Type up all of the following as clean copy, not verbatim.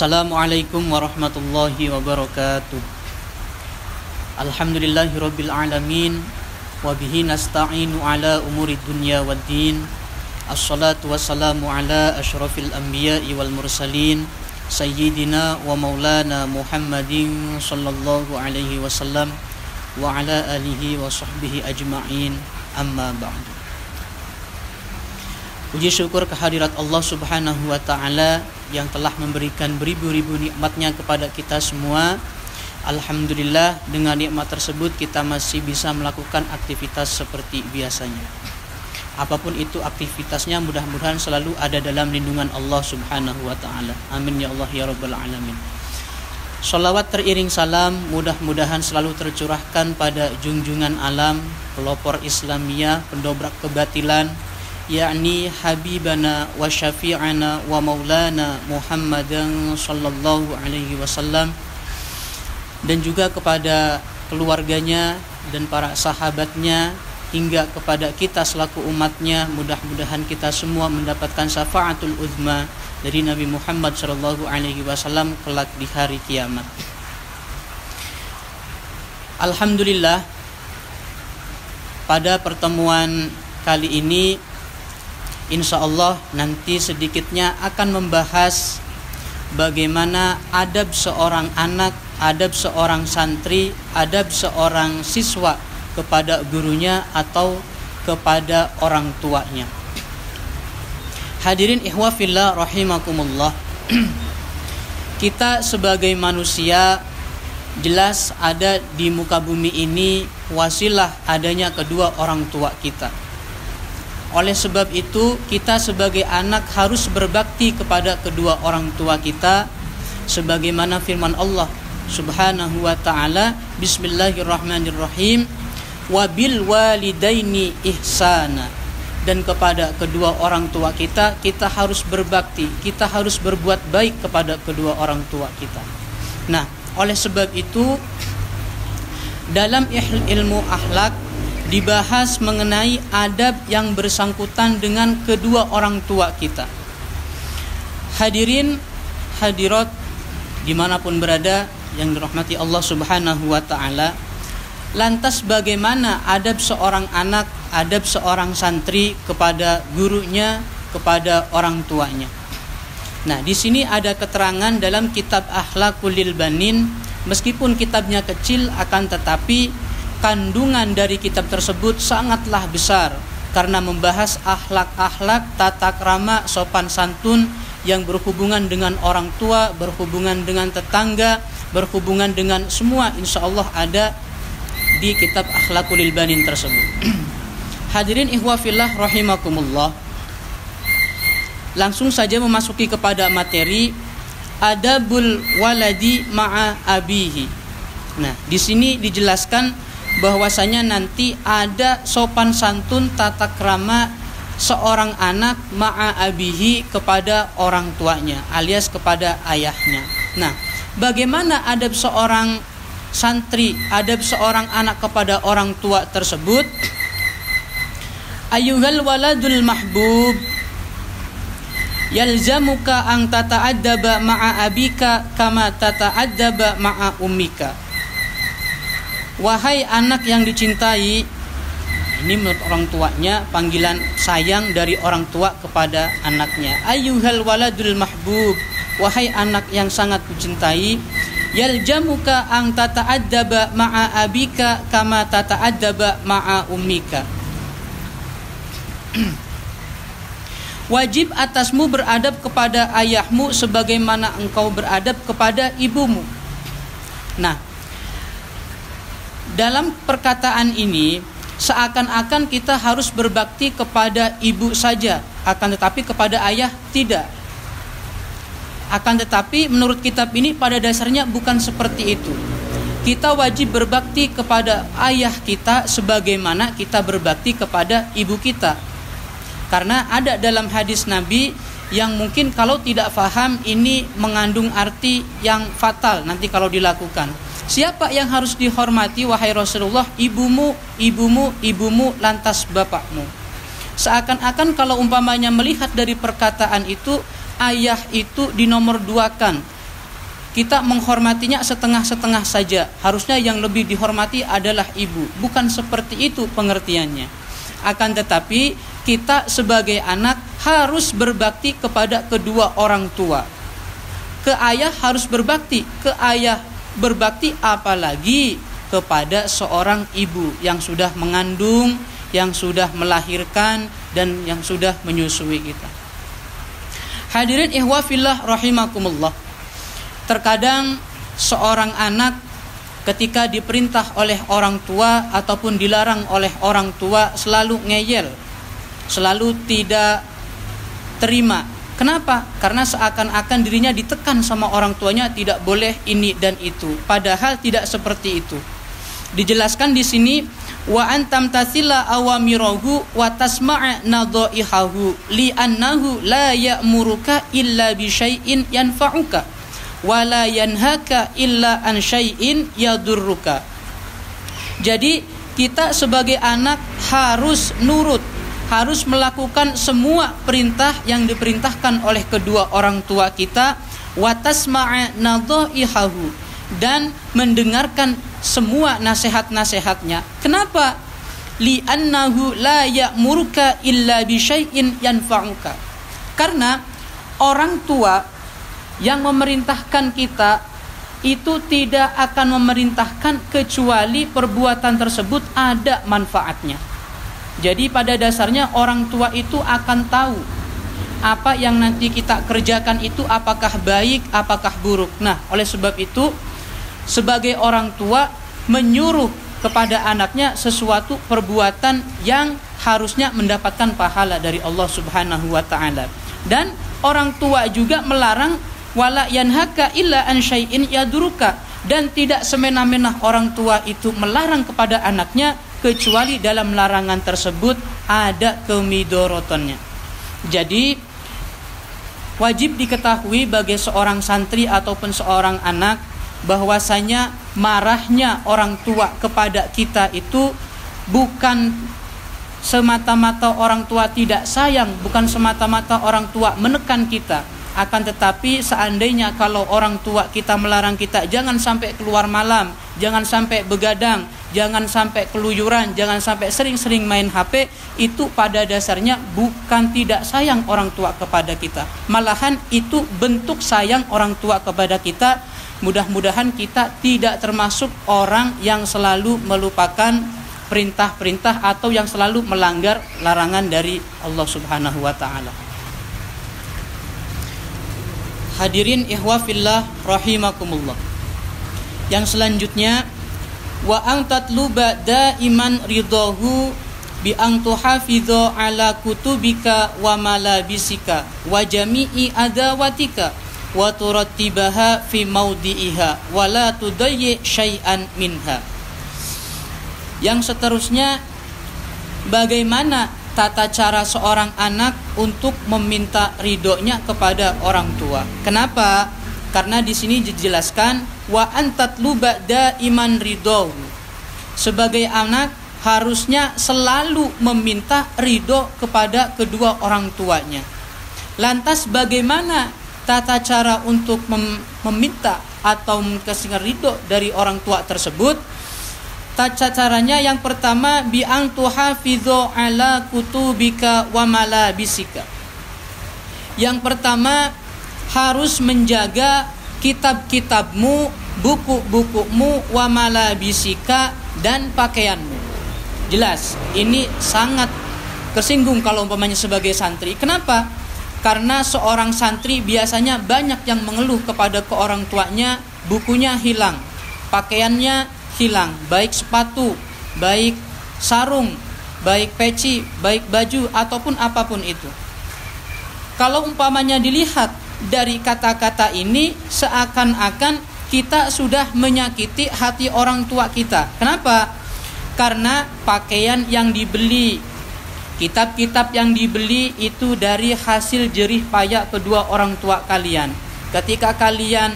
Assalamualaikum warahmatullahi wabarakatuh. Alhamdulillahirabbil alamin wa bihi nasta'inu ala umuri dunya waddin. Assalatu wassalamu ala asyrafil anbiya'i wal mursalin sayyidina wa maulana Muhammadin sallallahu alaihi wasallam wa ala alihi wa sahbihi ajma'in. Amma ba'du. Puji syukur kehadirat Allah Subhanahu wa ta'ala yang telah memberikan beribu-ribu nikmatnya kepada kita semua. Alhamdulillah, dengan nikmat tersebut kita masih bisa melakukan aktivitas seperti biasanya. Apapun itu aktivitasnya, mudah-mudahan selalu ada dalam lindungan Allah Subhanahu wa ta'ala. Amin ya Allah ya Rabbal alamin. Sholawat teriring salam mudah-mudahan selalu tercurahkan pada junjungan alam, pelopor Islamiyah, pendobrak kebatilan, yakni habibana wa syafi'ana wa maulana Muhammadan sallallahu alaihi wasallam, dan juga kepada keluarganya dan para sahabatnya hingga kepada kita selaku umatnya. Mudah-mudahan kita semua mendapatkan syafaatul uzma dari Nabi Muhammad sallallahu alaihi wasallam kelak di hari kiamat. Alhamdulillah, pada pertemuan kali ini insya Allah nanti sedikitnya akan membahas bagaimana adab seorang anak, adab seorang santri, adab seorang siswa kepada gurunya atau kepada orang tuanya. Hadirin ikhwah fillah rahimakumullah. Kita sebagai manusia jelas ada di muka bumi ini wasilah adanya kedua orang tua kita. Oleh sebab itu, kita sebagai anak harus berbakti kepada kedua orang tua kita sebagaimana firman Allah Subhanahu wa ta'ala, bismillahirrahmanirrahim, wabil walidaini ihsana. Dan kepada kedua orang tua kita harus berbakti, kita harus berbuat baik kepada kedua orang tua kita. Nah, oleh sebab itu dalam ilmu akhlak dibahas mengenai adab yang bersangkutan dengan kedua orang tua kita. Hadirin hadirat dimanapun berada yang dirahmati Allah Subhanahu wa ta'ala, lantas bagaimana adab seorang anak, adab seorang santri kepada gurunya, kepada orang tuanya? Nah, di sini ada keterangan dalam kitab Akhlaqul lil Banin. Meskipun kitabnya kecil, akan tetapi kandungan dari kitab tersebut sangatlah besar karena membahas akhlak-akhlak, tata krama, sopan santun yang berhubungan dengan orang tua, berhubungan dengan tetangga, berhubungan dengan semua, insya Allah ada di kitab Akhlaqul lil Banin tersebut. Hadirin ikhwah fillah rahimakumullah. Langsung saja memasuki kepada materi adabul waladi ma'a abihi. Nah, di sini dijelaskan bahwasanya nanti ada sopan santun tata krama seorang anak ma'a abihi kepada orang tuanya alias kepada ayahnya. Nah, bagaimana adab seorang santri, adab seorang anak kepada orang tua tersebut? Ayyuhal waladul mahbub, yalzamuka ang tata'addaba ma'a abika kama tata'addaba ma'a ummika. Wahai anak yang dicintai, ini menurut orang tuanya panggilan sayang dari orang tua kepada anaknya. Ayyuhal waladul mahbub, wahai anak yang sangat kucintai, yaljamuka ang tata'addaba ma'a abika kama tata'addaba ma'a ummika. Wajib atasmu beradab kepada ayahmu sebagaimana engkau beradab kepada ibumu. Nah, dalam perkataan ini seakan-akan kita harus berbakti kepada ibu saja, akan tetapi kepada ayah tidak. Akan tetapi menurut kitab ini pada dasarnya bukan seperti itu. Kita wajib berbakti kepada ayah kita sebagaimana kita berbakti kepada ibu kita. Karena ada dalam hadis Nabi yang mungkin kalau tidak faham ini mengandung arti yang fatal nanti kalau dilakukan. Siapa yang harus dihormati wahai Rasulullah? Ibumu, ibumu, ibumu, lantas bapakmu. Seakan-akan kalau umpamanya melihat dari perkataan itu, ayah itu dinomor duakan, kita menghormatinya setengah-setengah saja. Harusnya yang lebih dihormati adalah ibu. Bukan seperti itu pengertiannya. Akan tetapi kita sebagai anak harus berbakti kepada kedua orang tua. Ke ayah harus berbakti, ke ayah berbakti, apalagi kepada seorang ibu yang sudah mengandung, yang sudah melahirkan, dan yang sudah menyusui kita. Hadirin ikhwah fillah rahimakumullah. Terkadang seorang anak ketika diperintah oleh orang tua ataupun dilarang oleh orang tua selalu ngeyel, selalu tidak terima. Kenapa? Karena seakan-akan dirinya ditekan sama orang tuanya, tidak boleh ini dan itu. Padahal tidak seperti itu. Dijelaskan di sini, wa antam tasila awamirahu wa tasma'a nadha'ihahu li'annahu la ya'muruka illa bi syai'in yanfa'uka wa la yanhaka illa an syai'in yadurruka. Jadi kita sebagai anak harus nurut, harus melakukan semua perintah yang diperintahkan oleh kedua orang tua kita, wa tasma'a nadha'ihahu, dan mendengarkan semua nasihat-nasihatnya. Kenapa? Li'annahu la ya'muruka illa bi syai'in yanfa'uka. Karena orang tua yang memerintahkan kita itu tidak akan memerintahkan kecuali perbuatan tersebut ada manfaatnya. Jadi pada dasarnya orang tua itu akan tahu apa yang nanti kita kerjakan itu apakah baik, apakah buruk. Nah, oleh sebab itu sebagai orang tua menyuruh kepada anaknya sesuatu perbuatan yang harusnya mendapatkan pahala dari Allah Subhanahu wa taala. Dan orang tua juga melarang wala yanhaka illa an syai'in yaduruka, dan tidak semena-mena orang tua itu melarang kepada anaknya kecuali dalam larangan tersebut ada kemidorotonnya. Jadi wajib diketahui bagi seorang santri ataupun seorang anak bahwasanya marahnya orang tua kepada kita itu bukan semata-mata orang tua tidak sayang, bukan semata-mata orang tua menekan kita. Akan tetapi seandainya kalau orang tua kita melarang kita jangan sampai keluar malam, jangan sampai begadang, jangan sampai keluyuran, jangan sampai sering-sering main HP, itu pada dasarnya bukan tidak sayang orang tua kepada kita. Malahan itu bentuk sayang orang tua kepada kita. Mudah-mudahan kita tidak termasuk orang yang selalu melupakan perintah-perintah atau yang selalu melanggar larangan dari Allah Subhanahu wa taala. Hadirin ikhwah fillah rahimakumullah. Yang selanjutnya, wa an tatluba daiman ridahu bi an tuhafidha ala kutubika wa malabisika wa jami'i adawatika wa turattibaha fi maudi'iha wa la tudayyi syai'an minha. Yang seterusnya, bagaimana tata cara seorang anak untuk meminta ridhonya kepada orang tua. Kenapa? Karena di sini dijelaskan wa antatluba daiman ridho. Sebagai anak harusnya selalu meminta ridho kepada kedua orang tuanya. Lantas bagaimana tata cara untuk meminta atau mengkasih ridho dari orang tua tersebut? Tata caranya yang pertama bi an tuhafidhu ala kutubika wa malabisika. Yang pertama harus menjaga kitab-kitabmu, buku-bukumu, wa malabisika, dan pakaianmu. Jelas, ini sangat kesinggung kalau umpamanya sebagai santri. Kenapa? Karena seorang santri biasanya banyak yang mengeluh kepada ke orang tuanya, bukunya hilang, pakaiannya hilang, baik sepatu, baik sarung, baik peci, baik baju, ataupun apapun itu. Kalau umpamanya dilihat dari kata-kata ini, seakan-akan kita sudah menyakiti hati orang tua kita. Kenapa? Karena pakaian yang dibeli, kitab-kitab yang dibeli itu dari hasil jerih payah kedua orang tua kalian. Ketika kalian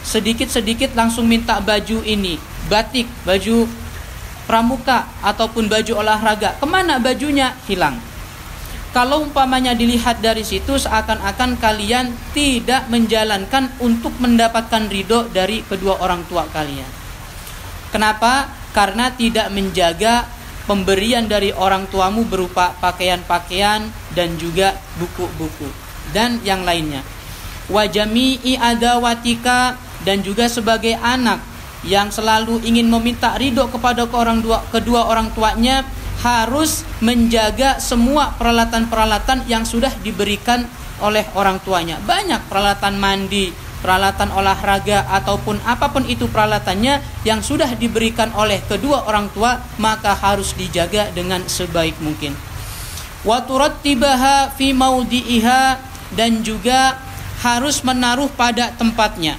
sedikit-sedikit langsung minta baju ini, batik, baju pramuka, ataupun baju olahraga, kemana bajunya? Hilang. kalau umpamanya dilihat dari situ seakan-akan kalian tidak menjalankan untuk mendapatkan ridho dari kedua orang tua kalian. Kenapa? Karena tidak menjaga pemberian dari orang tuamu berupa pakaian-pakaian dan juga buku-buku dan yang lainnya. Wa jami'i adawatika, dan juga sebagai anak yang selalu ingin meminta ridho kepada kedua orang tuanya, harus menjaga semua peralatan-peralatan yang sudah diberikan oleh orang tuanya. Banyak peralatan mandi, peralatan olahraga, ataupun apapun itu peralatannya yang sudah diberikan oleh kedua orang tua, maka harus dijaga dengan sebaik mungkin. Wa turattibaha fi maudi'iha, dan juga harus menaruh pada tempatnya.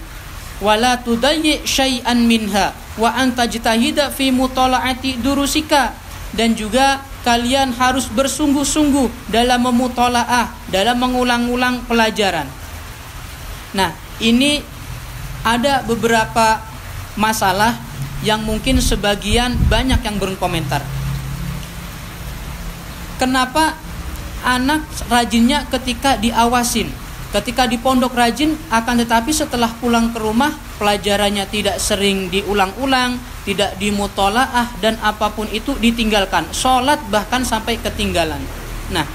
Wala tudayyi syai'an minha wa anta jitahida fi mutalaati durusika, dan juga kalian harus bersungguh-sungguh dalam memutolaah, dalam mengulang-ulang pelajaran. Nah, ini ada beberapa masalah yang mungkin sebagian banyak yang berkomentar. Kenapa anak rajinnya ketika diawasin, ketika di pondok rajin, akan tetapi setelah pulang ke rumah pelajarannya tidak sering diulang-ulang, tidak dimutolaah, dan apapun itu ditinggalkan, sholat bahkan sampai ketinggalan. Nah,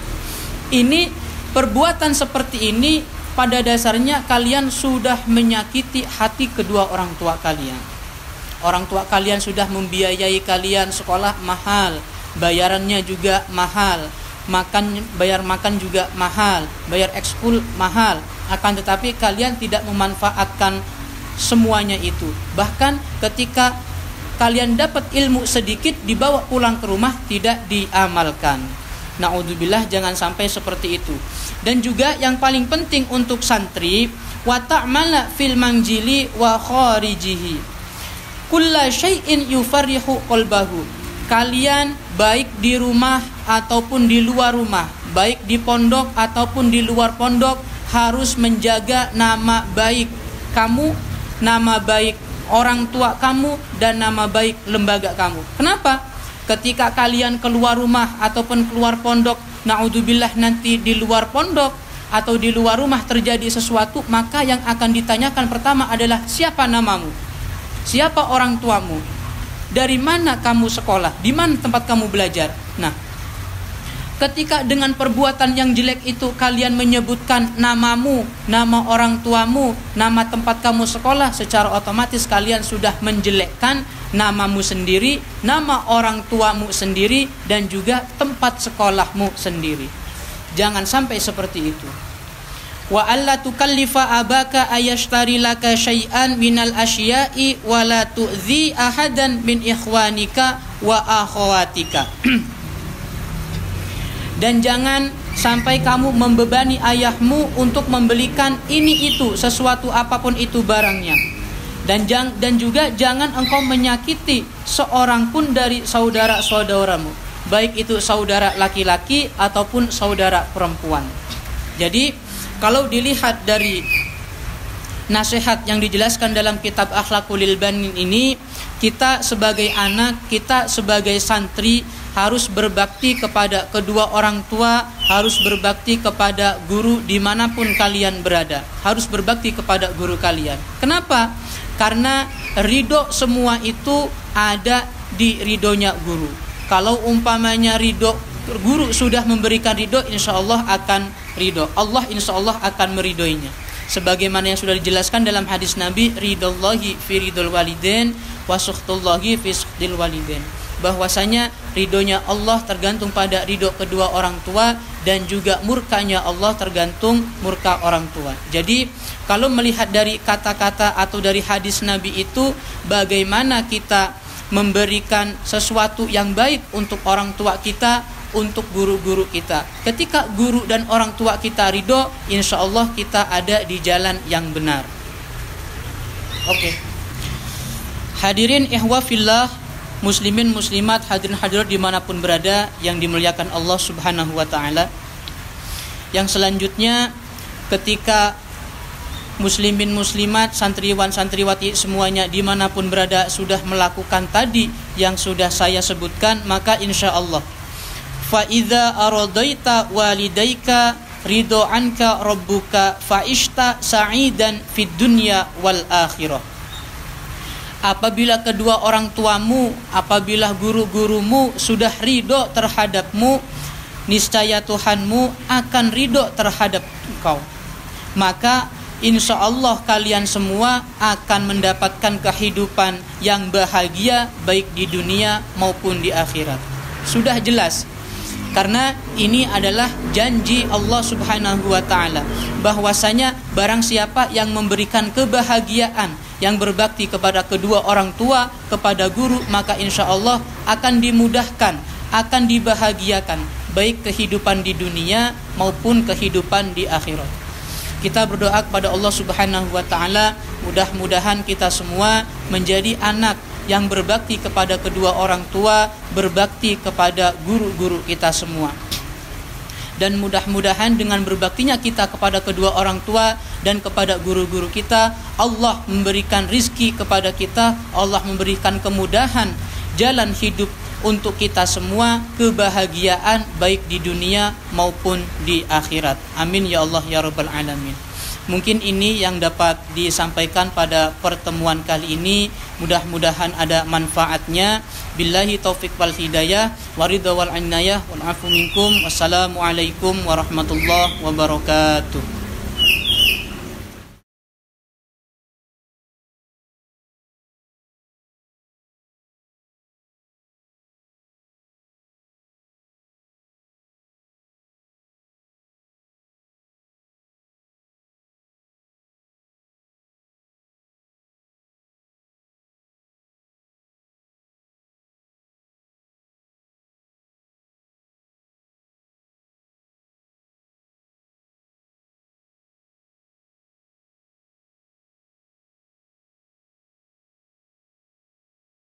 ini perbuatan seperti ini pada dasarnya kalian sudah menyakiti hati kedua orang tua kalian. Orang tua kalian sudah membiayai kalian sekolah mahal, bayarannya juga mahal, bayar makan juga mahal, bayar ekskul mahal. Akan tetapi kalian tidak memanfaatkan semuanya itu. Bahkan ketika kalian dapat ilmu sedikit, dibawa pulang ke rumah tidak diamalkan. Na'udzubillah, jangan sampai seperti itu. Dan juga yang paling penting untuk santri, wa ta'mala fil manjili wa kharijihi kulla syai'in yufarrihu qalbahu. Kalian baik di rumah ataupun di luar rumah, baik di pondok ataupun di luar pondok, harus menjaga nama baik kamu, nama baik orang tua kamu, dan nama baik lembaga kamu. Kenapa? Ketika kalian keluar rumah ataupun keluar pondok, na'udzubillah, nanti di luar pondok atau di luar rumah terjadi sesuatu, maka yang akan ditanyakan pertama adalah siapa namamu, siapa orang tuamu, dari mana kamu sekolah, di mana tempat kamu belajar. Nah, ketika dengan perbuatan yang jelek itu kalian menyebutkan namamu, nama orang tuamu, nama tempat kamu sekolah, secara otomatis kalian sudah menjelekkan namamu sendiri, nama orang tuamu sendiri, dan juga tempat sekolahmu sendiri. Jangan sampai seperti itu. Wa alla tukallifa abaka ayashtari laka syai'an minal asya'i wa la tu'zi ahadan min ikhwanika wa akhawatika. Dan jangan sampai kamu membebani ayahmu untuk membelikan ini itu, sesuatu apapun itu barangnya. Dan juga jangan engkau menyakiti seorang pun dari saudara-saudaramu, baik itu saudara laki-laki ataupun saudara perempuan. Jadi kalau dilihat dari nasihat yang dijelaskan dalam kitab Akhlaqul Banin ini, kita sebagai anak, kita sebagai santri harus berbakti kepada kedua orang tua, harus berbakti kepada guru dimanapun kalian berada, harus berbakti kepada guru kalian. Kenapa? Karena ridho semua itu ada di ridhonya guru. Kalau umpamanya ridho guru sudah memberikan ridho, insya Allah akan ridho. Allah insya Allah akan meridhoinya. Sebagaimana yang sudah dijelaskan dalam hadis Nabi, ridallahi fi ridul walidain wa sukhtullahi fi sukhdil walidain. Bahwasanya ridhonya Allah tergantung pada ridho kedua orang tua, dan juga murkanya Allah tergantung murka orang tua. Jadi kalau melihat dari kata-kata atau dari hadis Nabi itu, bagaimana kita memberikan sesuatu yang baik untuk orang tua kita, untuk guru-guru kita. Ketika guru dan orang tua kita ridho, insya Allah kita ada di jalan yang benar. Oke. Hadirin ihwa fillah, muslimin muslimat, hadirin hadirat dimanapun berada yang dimuliakan Allah subhanahu wa ta'ala. Yang selanjutnya, ketika muslimin muslimat, santriwan santriwati semuanya dimanapun berada sudah melakukan tadi yang sudah saya sebutkan, maka insya Allah fa idza aradaita walidaika ridho anka rabbuka fa ishta sa'idan fid dunya wal akhirah. Apabila kedua orang tuamu, apabila guru-gurumu sudah ridho terhadapmu, niscaya Tuhanmu akan ridho terhadap engkau. Maka insya Allah kalian semua akan mendapatkan kehidupan yang bahagia baik di dunia maupun di akhirat. Sudah jelas. Karena ini adalah janji Allah Subhanahu wa ta'ala, bahwasanya barang siapa yang memberikan kebahagiaan, yang berbakti kepada kedua orang tua, kepada guru, maka insya Allah akan dimudahkan, akan dibahagiakan baik kehidupan di dunia maupun kehidupan di akhirat. Kita berdoa kepada Allah Subhanahu wa ta'ala, mudah-mudahan kita semua menjadi anak yang berbakti kepada kedua orang tua, berbakti kepada guru-guru kita semua. Dan mudah-mudahan dengan berbaktinya kita kepada kedua orang tua dan kepada guru-guru kita, Allah memberikan rizki kepada kita, Allah memberikan kemudahan jalan hidup untuk kita semua, kebahagiaan baik di dunia maupun di akhirat. Amin ya Allah ya Rabbal Alamin. Mungkin ini yang dapat disampaikan pada pertemuan kali ini. Mudah-mudahan ada manfaatnya. Billahi taufiq wal hidayah, waridha wal inayah, wal afu minkum. Wassalamualaikum warahmatullahi wabarakatuh.